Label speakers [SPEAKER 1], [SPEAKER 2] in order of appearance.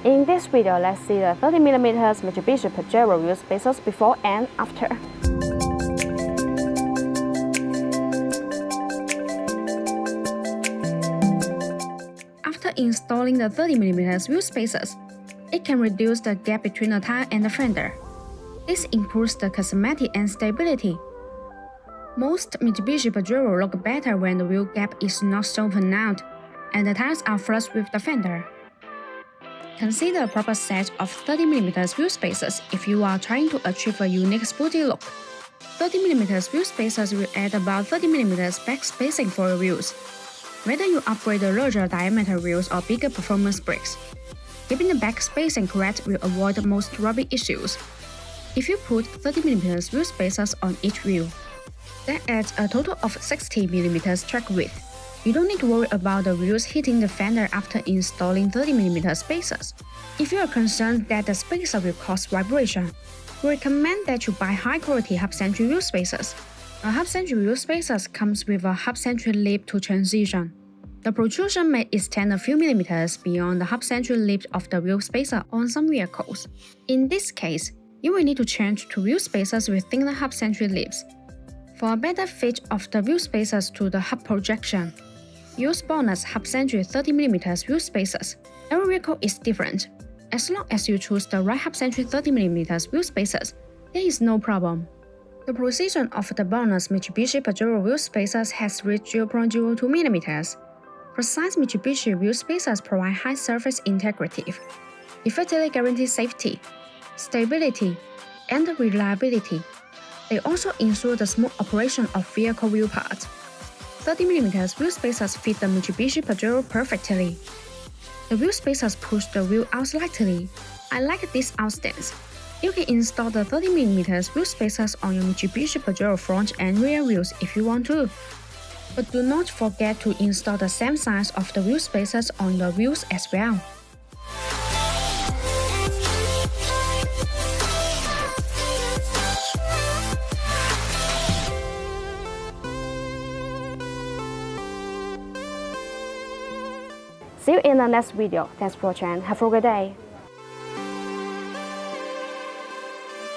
[SPEAKER 1] In this video, let's see the 30mm Mitsubishi Pajero wheel spacers before and after. After installing the 30mm wheel spacers, it can reduce the gap between the tire and the fender. This improves the cosmetic and stability. Most Mitsubishi Pajero look better when the wheel gap is not so pronounced and the tires are flush with the fender. Consider a proper set of 30mm wheel spacers if you are trying to achieve a unique sporty look. 30mm wheel spacers will add about 30mm back spacing for your wheels. Whether you upgrade the larger diameter wheels or bigger performance brakes, keeping the back spacing correct will avoid most rubbing issues. If you put 30mm wheel spacers on each wheel, that adds a total of 60mm track width. You don't need to worry about the wheels hitting the fender after installing 30mm spacers. If you are concerned that the spacer will cause vibration, we recommend that you buy high-quality half-century wheel spacers. A half-century wheel spacers comes with a half-century lip to transition. The protrusion may extend a few millimeters beyond the half-century lip of the wheel spacer on some vehicles. In this case, you will need to change to wheel spacers with thinner half-century lips. For a better fit of the wheel spacers to the hub projection, use bonus half-century 30mm wheel spacers. Every vehicle is different. As long as you choose the right half-century 30mm wheel spacers, there is no problem. The precision of the bonus Mitsubishi Pajero wheel spacers has reached 0.02mm. Precise Mitsubishi wheel spacers provide high surface integrity, effectively guarantee safety, stability, and reliability. They also ensure the smooth operation of vehicle wheel parts. 30mm wheel spacers fit the Mitsubishi Pajero perfectly. The wheel spacers push the wheel out slightly. I like this out stance. You can install the 30mm wheel spacers on your Mitsubishi Pajero front and rear wheels if you want to. But do not forget to install the same size of the wheel spacers on the wheels as well. See you in the next video. Thanks for watching. Have a good day.